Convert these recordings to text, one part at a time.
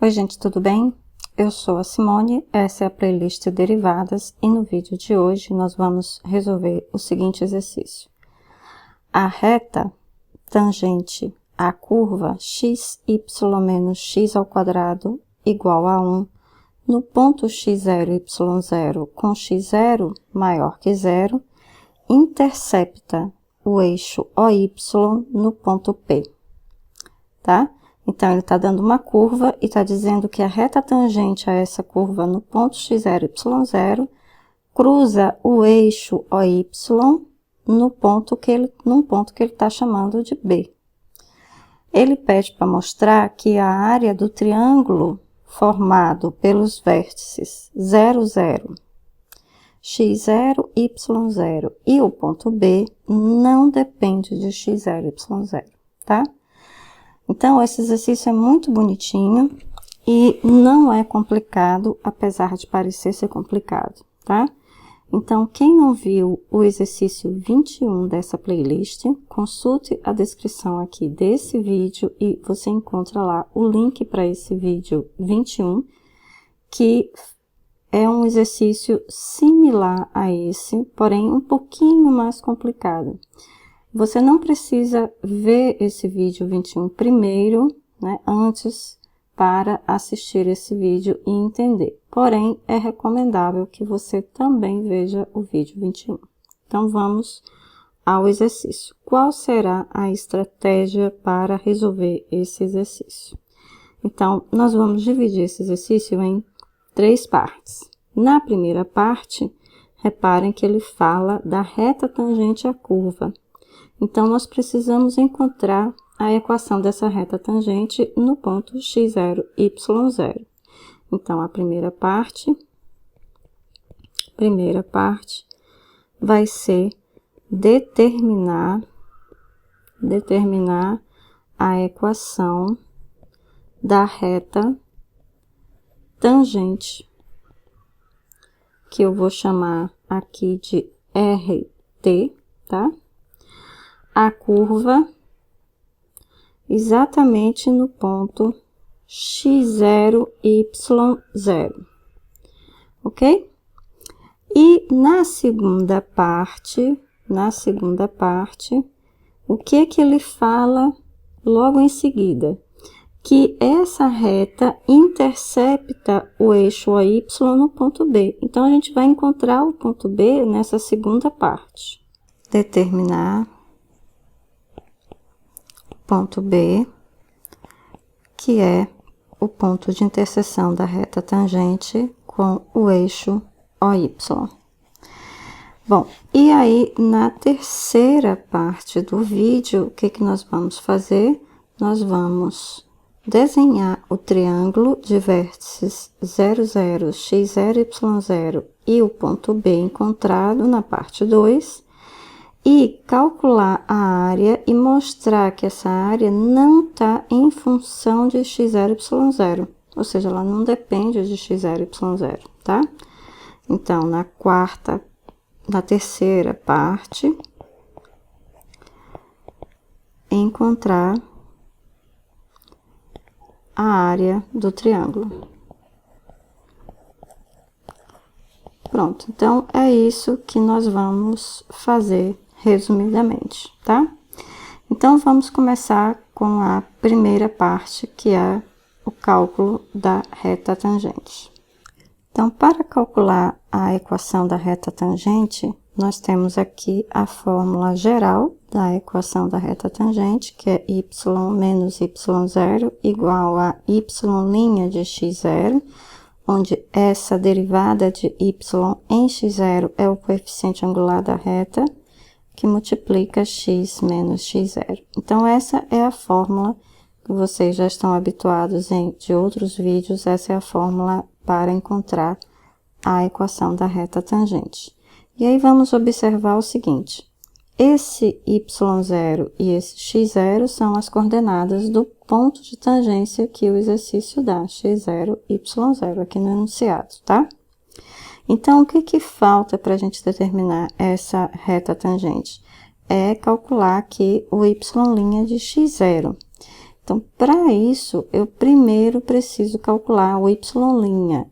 Oi gente, tudo bem? Eu sou a Simone, essa é a playlist Derivadas e no vídeo de hoje nós vamos resolver o seguinte exercício. A reta tangente à curva x, y menos x ao quadrado igual a 1 no ponto x0, y0 com x0 maior que 0 intercepta o eixo OY no ponto P, tá? Então, ele está dando uma curva e está dizendo que a reta tangente a essa curva no ponto x0, y0 cruza o eixo OY num ponto que ele está chamando de B. Ele pede para mostrar que a área do triângulo formado pelos vértices 0, 0, x0, y0 e o ponto B não depende de x0, y0, tá? Então, esse exercício é muito bonitinho e não é complicado, apesar de parecer ser complicado, tá? Então, quem não viu o exercício 21 dessa playlist, consulte a descrição aqui desse vídeo e você encontra lá o link para esse vídeo 21, que é um exercício similar a esse, porém um pouquinho mais complicado. Você não precisa ver esse vídeo 21 primeiro, né, antes para assistir esse vídeo e entender. Porém, é recomendável que você também veja o vídeo 21. Então, vamos ao exercício. Qual será a estratégia para resolver esse exercício? Então, nós vamos dividir esse exercício em 3 partes. Na primeira parte, reparem que ele fala da reta tangente à curva. Então, nós precisamos encontrar a equação dessa reta tangente no ponto x0, y0. Então, a primeira parte vai ser determinar a equação da reta tangente, que eu vou chamar aqui de RT, tá? A curva exatamente no ponto x0, y0, ok? E na segunda parte, o que ele fala logo em seguida? Que essa reta intercepta o eixo OY no ponto B. Então, a gente vai encontrar o ponto B nessa segunda parte. Determinar ponto B, que é o ponto de interseção da reta tangente com o eixo OY. Bom, e aí, na terceira parte do vídeo, o que nós vamos fazer? Nós vamos desenhar o triângulo de vértices 0, 0, x0, y0 e o ponto B encontrado na parte 2, e calcular a área e mostrar que essa área não está em função de x0, y0, ou seja, ela não depende de x0, y0, tá? Então, na terceira parte, encontrar a área do triângulo. Pronto, então é isso que nós vamos fazer resumidamente, tá? Então, vamos começar com a primeira parte, que é o cálculo da reta tangente. Então, para calcular a equação da reta tangente, nós temos aqui a fórmula geral da equação da reta tangente, que é y menos y0 igual a y' de x0, onde essa derivada de y em x0 é o coeficiente angular da reta, que multiplica x menos x0. Então, essa é a fórmula que vocês já estão habituados de outros vídeos, essa é a fórmula para encontrar a equação da reta tangente. E aí, vamos observar o seguinte, esse y0 e esse x0 são as coordenadas do ponto de tangência que o exercício dá, x0, y0, aqui no enunciado, tá? Então, o que falta para a gente determinar essa reta tangente? É calcular aqui o y' de x0. Então, para isso, eu primeiro preciso calcular o y'.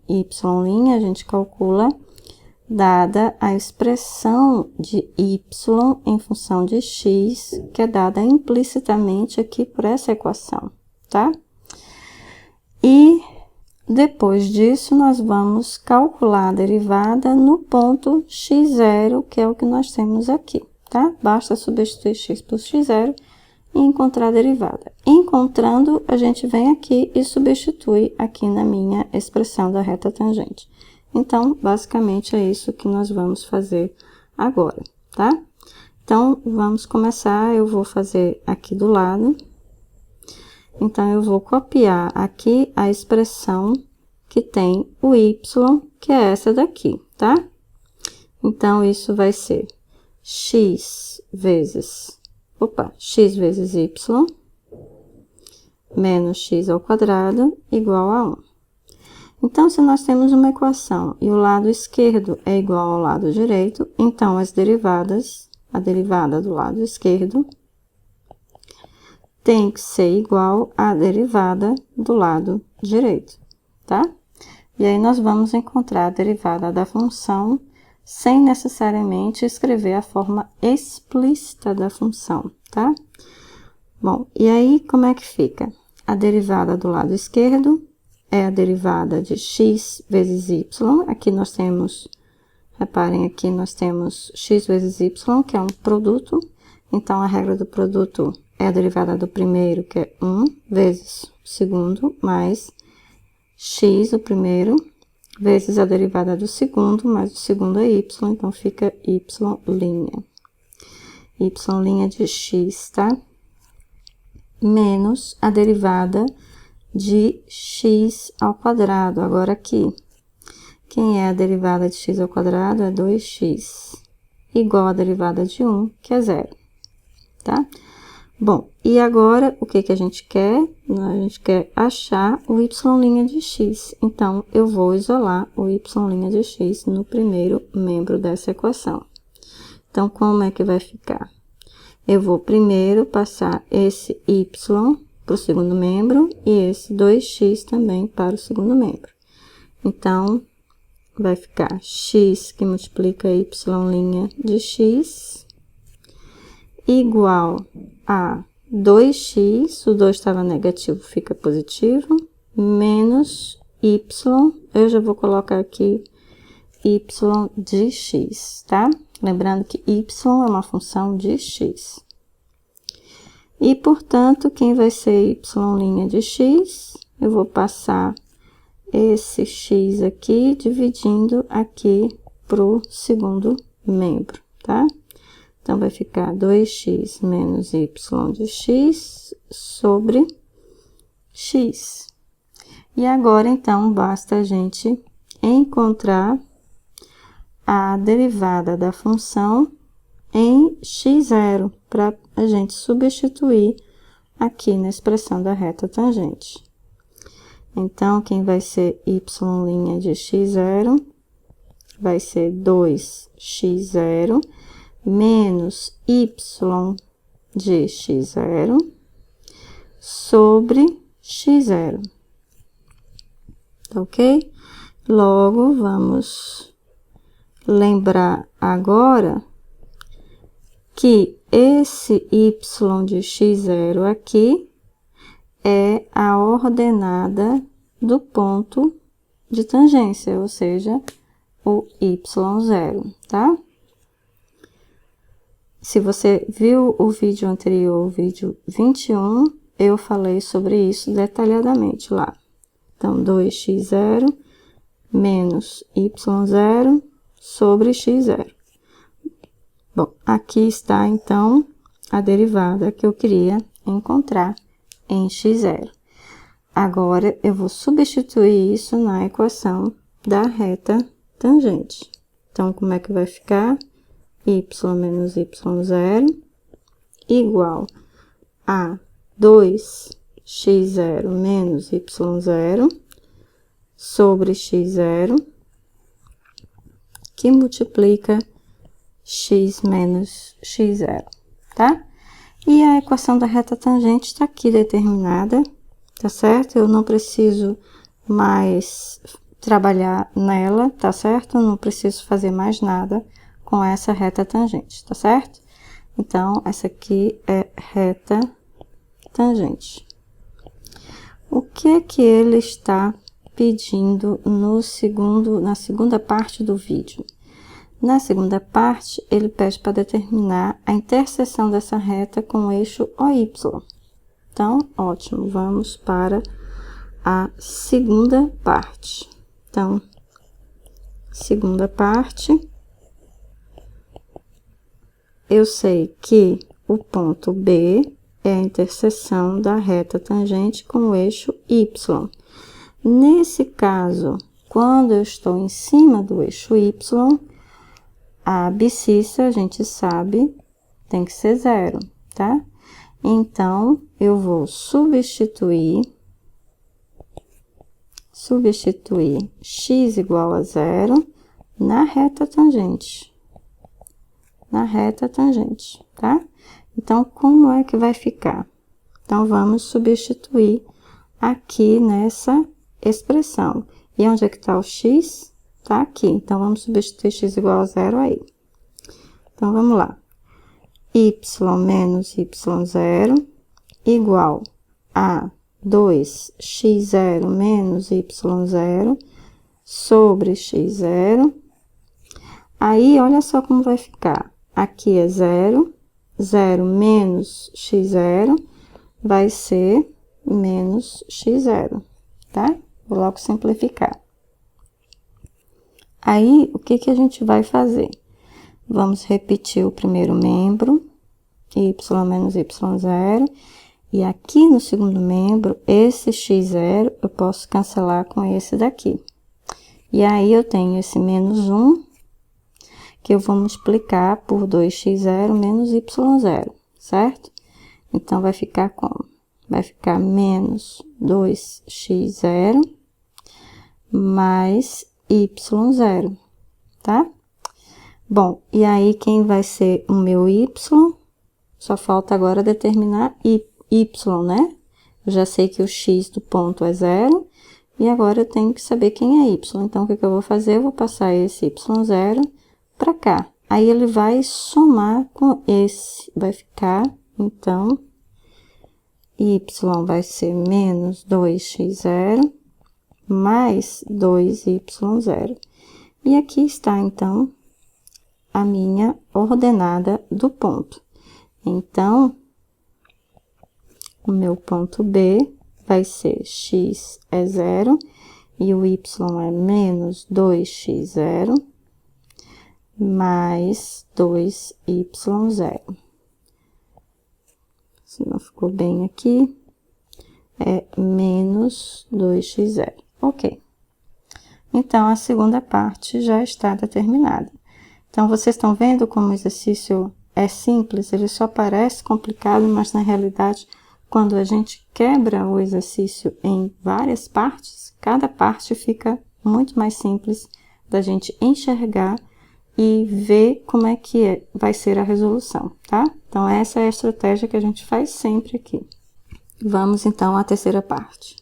Y' a gente calcula dada a expressão de y em função de x, que é dada implicitamente aqui por essa equação, tá? E depois disso, nós vamos calcular a derivada no ponto x0, que é o que nós temos aqui, tá? Basta substituir x por x0 e encontrar a derivada. Encontrando, a gente vem aqui e substitui aqui na minha expressão da reta tangente. Então, basicamente, é isso que nós vamos fazer agora, tá? Então, vamos começar, eu vou fazer aqui do lado. Então, eu vou copiar aqui a expressão que tem o y, que é essa daqui, tá? Então, isso vai ser x vezes y menos x ao quadrado igual a 1. Então, se nós temos uma equação e o lado esquerdo é igual ao lado direito, então a derivada do lado esquerdo tem que ser igual à derivada do lado direito, tá? E aí, nós vamos encontrar a derivada da função sem necessariamente escrever a forma explícita da função, tá? Bom, e aí, como é que fica? A derivada do lado esquerdo é a derivada de x vezes y. Aqui nós temos, reparem, aqui nós temos x vezes y, que é um produto. Então, a regra do produto é a derivada do primeiro, que é 1, vezes o segundo, mais x, o primeiro, vezes a derivada do segundo, mais o segundo é y, então fica y'. Y' de x, tá? Menos a derivada de x ao quadrado. Agora aqui, quem é a derivada de x ao quadrado é 2x, igual a derivada de 1, que é 0, tá? Bom, e agora, o que que a gente quer? A gente quer achar o y' de x. Então, eu vou isolar o y' de x no primeiro membro dessa equação. Então, como é que vai ficar? Eu vou primeiro passar esse y para o segundo membro e esse 2x também para o segundo membro. Então, vai ficar x que multiplica y' de x igual a 2x, o 2 estava negativo, fica positivo, menos y, eu já vou colocar aqui y de x, tá? Lembrando que y é uma função de x. E, portanto, quem vai ser y' de x? Eu vou passar esse x aqui, dividindo aqui para o segundo membro, tá? Então, vai ficar 2x menos y de x sobre x. E agora, então, basta a gente encontrar a derivada da função em x0, para a gente substituir aqui na expressão da reta tangente. Então, quem vai ser y' de x0 vai ser 2x0 menos y de x0 sobre x0, ok? Logo, vamos lembrar agora que esse y de x0 aqui é a ordenada do ponto de tangência, ou seja, o y0, tá? Se você viu o vídeo anterior, o vídeo 21, eu falei sobre isso detalhadamente lá. Então, 2x0 menos y0 sobre x0. Bom, aqui está, então, a derivada que eu queria encontrar em x0. Agora, eu vou substituir isso na equação da reta tangente. Então, como é que vai ficar? Y menos y0 igual a 2x0 menos y0 sobre x0, que multiplica x menos x0, tá? E a equação da reta tangente está aqui determinada, tá certo? Eu não preciso mais trabalhar nela, tá certo? Eu não preciso fazer mais nada com essa reta tangente, tá certo? Então, essa aqui é reta tangente. O que é que ele está pedindo na segunda parte do vídeo? Na segunda parte, ele pede para determinar a interseção dessa reta com o eixo OY. Então, ótimo, vamos para a segunda parte. Então, segunda parte, eu sei que o ponto B é a interseção da reta tangente com o eixo Y. Nesse caso, quando eu estou em cima do eixo Y, a abscissa, a gente sabe, tem que ser 0, tá? Então, eu vou substituir x igual a 0 na reta tangente. Na reta tangente, tá? Então, como é que vai ficar? Então, vamos substituir aqui nessa expressão. E onde é que está o x? Tá aqui. Então, vamos substituir x igual a 0 aí. Então, vamos lá. Y menos y0 igual a 2x0 menos y0 sobre x0. Aí, olha só como vai ficar. Aqui é 0, 0 menos x0 vai ser menos x0, tá? Vou logo simplificar. Aí, o que que a gente vai fazer? Vamos repetir o primeiro membro, y menos y0, e aqui no segundo membro, esse x0 eu posso cancelar com esse daqui. E aí, eu tenho esse menos 1, que eu vou multiplicar por 2x0 menos y0, certo? Então, vai ficar como? Vai ficar menos 2x0 mais y0, tá? Bom, e aí quem vai ser o meu y? Só falta agora determinar y, né? Eu já sei que o x do ponto é 0, e agora eu tenho que saber quem é y. Então, o que que eu vou fazer? Eu vou passar esse y0 para cá. Aí, ele vai somar com esse. Vai ficar, então, y vai ser menos 2x0 mais 2y0. E aqui está, então, a minha ordenada do ponto. Então, o meu ponto B vai ser x é 0 e o y é menos 2x0 mais 2y0. Se não ficou bem aqui, é menos 2x0. Ok. Então, a segunda parte já está determinada. Então, vocês estão vendo como o exercício é simples? Ele só parece complicado, mas na realidade, quando a gente quebra o exercício em várias partes, cada parte fica muito mais simples da gente enxergar e ver como é que vai ser a resolução, tá? Então, essa é a estratégia que a gente faz sempre aqui. Vamos, então, à terceira parte.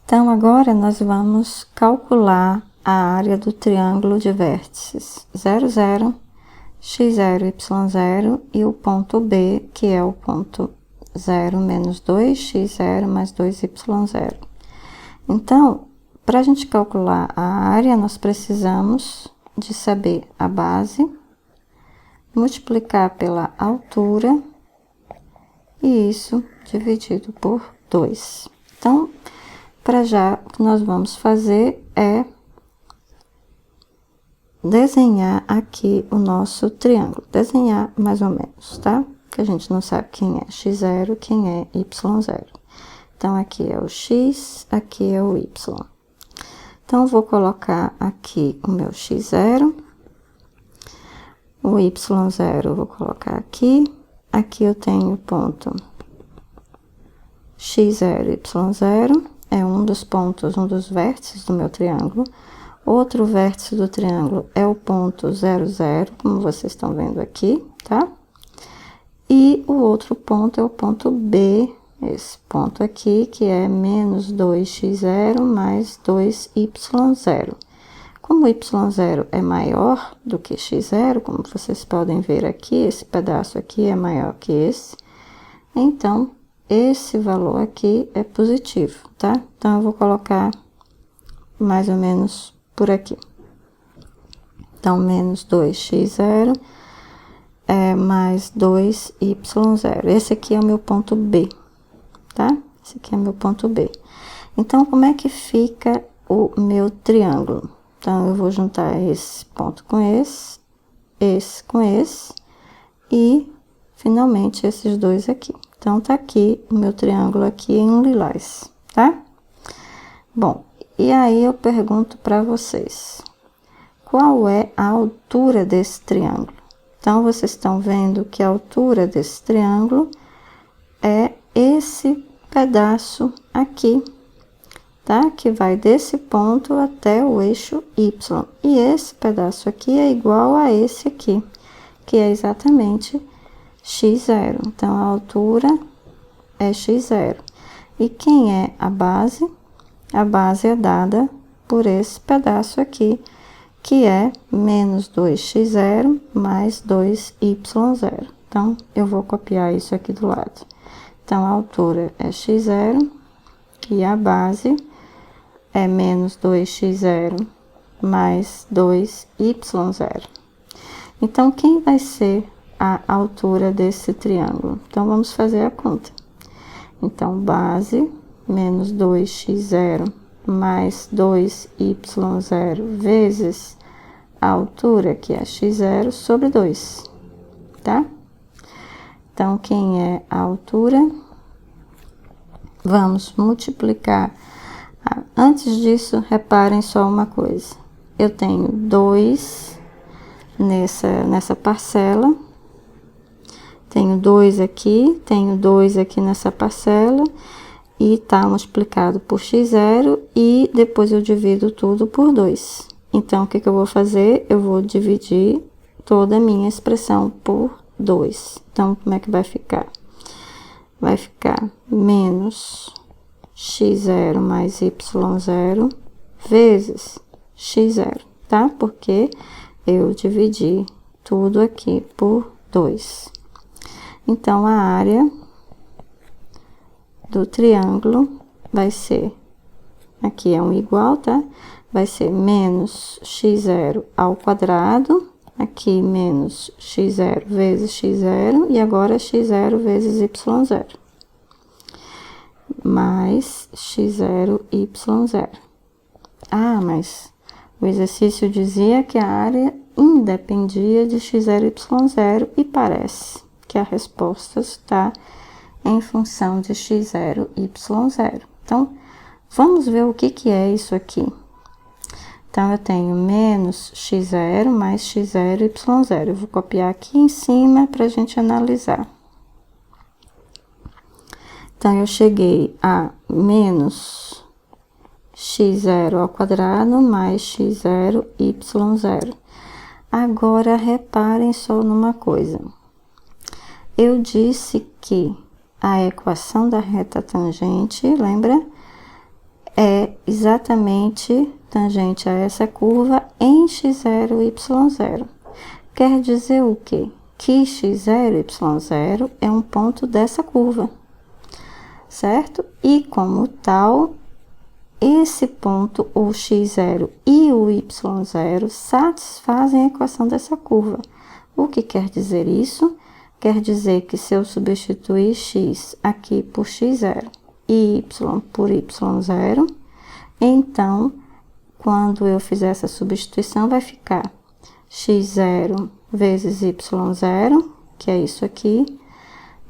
Então, agora nós vamos calcular a área do triângulo de vértices 0, 0, x0, y0 e o ponto B, que é o ponto 0 menos 2x0 mais 2y0. Então, para a gente calcular a área, nós precisamos de saber a base, multiplicar pela altura e isso dividido por 2. Então, para já, o que nós vamos fazer é desenhar aqui o nosso triângulo. Desenhar mais ou menos, tá? Porque a gente não sabe quem é x0, quem é y0. Então, aqui é o x, aqui é o y. Então, vou colocar aqui o meu x0. O y0 eu vou colocar aqui. Aqui eu tenho o ponto x0, y0. É um dos pontos, um dos vértices do meu triângulo. Outro vértice do triângulo é o ponto 0, 0, como vocês estão vendo aqui, tá? E o outro ponto é o ponto B, esse ponto aqui, que é menos 2x0 mais 2y0. Como y0 é maior do que x0, como vocês podem ver aqui, esse pedaço aqui é maior que esse, então, esse valor aqui é positivo, tá? Então, eu vou colocar mais ou menos por aqui. Então, menos 2x0 é mais 2y0. Esse aqui é o meu ponto B, tá? Esse aqui é meu ponto B. Então, como é que fica o meu triângulo? Então, eu vou juntar esse ponto com esse com esse, e, finalmente, esses dois aqui. Então, tá aqui o meu triângulo aqui em lilás, tá? Bom, e aí eu pergunto para vocês, qual é a altura desse triângulo? Então, vocês estão vendo que a altura desse triângulo é esse pedaço aqui, tá? Que vai desse ponto até o eixo Y. E esse pedaço aqui é igual a esse aqui, que é exatamente x0. Então, a altura é x0. E quem é a base? A base é dada por esse pedaço aqui, que é menos 2x0 mais 2y0. Então, eu vou copiar isso aqui do lado. Então, a altura é x0 e a base é menos 2x0 mais 2y0. Então, quem vai ser a altura desse triângulo? Então, vamos fazer a conta. Então, base menos 2x0 mais 2y0 vezes a altura, que é x0, sobre 2, tá? Então, quem é a altura? Vamos multiplicar. Antes disso, reparem só uma coisa. Eu tenho 2 nessa parcela. Tenho 2 aqui, tenho 2 aqui nessa parcela. E tá multiplicado por x0 e depois eu divido tudo por 2. Então, o que eu vou fazer? Eu vou dividir toda a minha expressão por 2. Então, como é que vai ficar? Vai ficar menos x0 mais y0 vezes x0, tá? Porque eu dividi tudo aqui por 2. Então, a área do triângulo vai ser, aqui é um igual, tá? Vai ser menos x0 ao quadrado, aqui menos x0 vezes x0, e agora x0 vezes y0. Mais x0, y0. Ah, mas o exercício dizia que a área independia de x0 e y0, e parece que a resposta está em função de x0, y0. Então, vamos ver o que é isso aqui. Então, eu tenho menos x0 mais x0, y0. Eu vou copiar aqui em cima para a gente analisar. Então, eu cheguei a menos x0 ao quadrado mais x0, y0. Agora, reparem só numa coisa. Eu disse que a equação da reta tangente, lembra? É exatamente tangente a essa curva em x0 e y0. Quer dizer o quê? Que x0 e y0 é um ponto dessa curva, certo? E como tal, esse ponto, o x0 e o y0, satisfazem a equação dessa curva. O que quer dizer isso? Quer dizer que se eu substituir x aqui por x0 e y por y0, então, quando eu fizer essa substituição, vai ficar x0 vezes y0, que é isso aqui,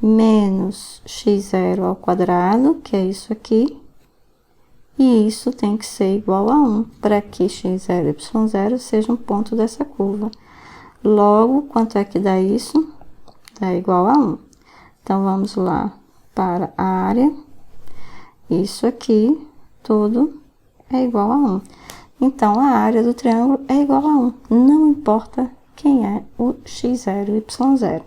menos x0 ao quadrado, que é isso aqui, e isso tem que ser igual a 1, para que x0 e y0 sejam um ponto dessa curva. Logo, quanto é que dá isso? Dá igual a 1. Então, vamos lá para a área. Isso aqui, tudo é igual a 1. Então, a área do triângulo é igual a 1. Não importa quem é o x0 e y0.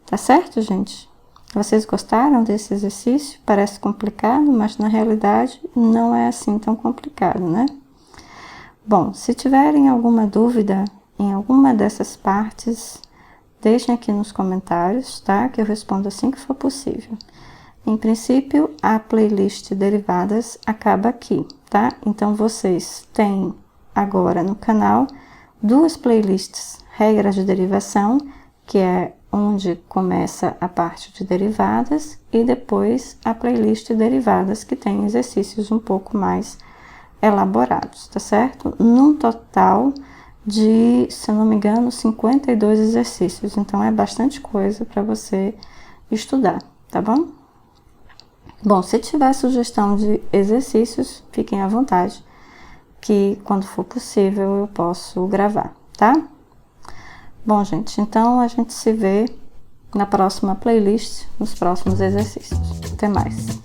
Tá certo, gente? Vocês gostaram desse exercício? Parece complicado, mas na realidade não é assim tão complicado, né? Bom, se tiverem alguma dúvida em alguma dessas partes, deixem aqui nos comentários, tá? Que eu respondo assim que for possível. Em princípio, a playlist Derivadas acaba aqui, tá? Então, vocês têm agora no canal 2 playlists, Regras de Derivação, que é onde começa a parte de derivadas, e depois a playlist Derivadas, que tem exercícios um pouco mais elaborados, tá certo? Num total de, se eu não me engano, 52 exercícios. Então, é bastante coisa para você estudar, tá bom? Bom, se tiver sugestão de exercícios, fiquem à vontade, que quando for possível eu posso gravar, tá? Bom, gente, então a gente se vê na próxima playlist, nos próximos exercícios. Até mais!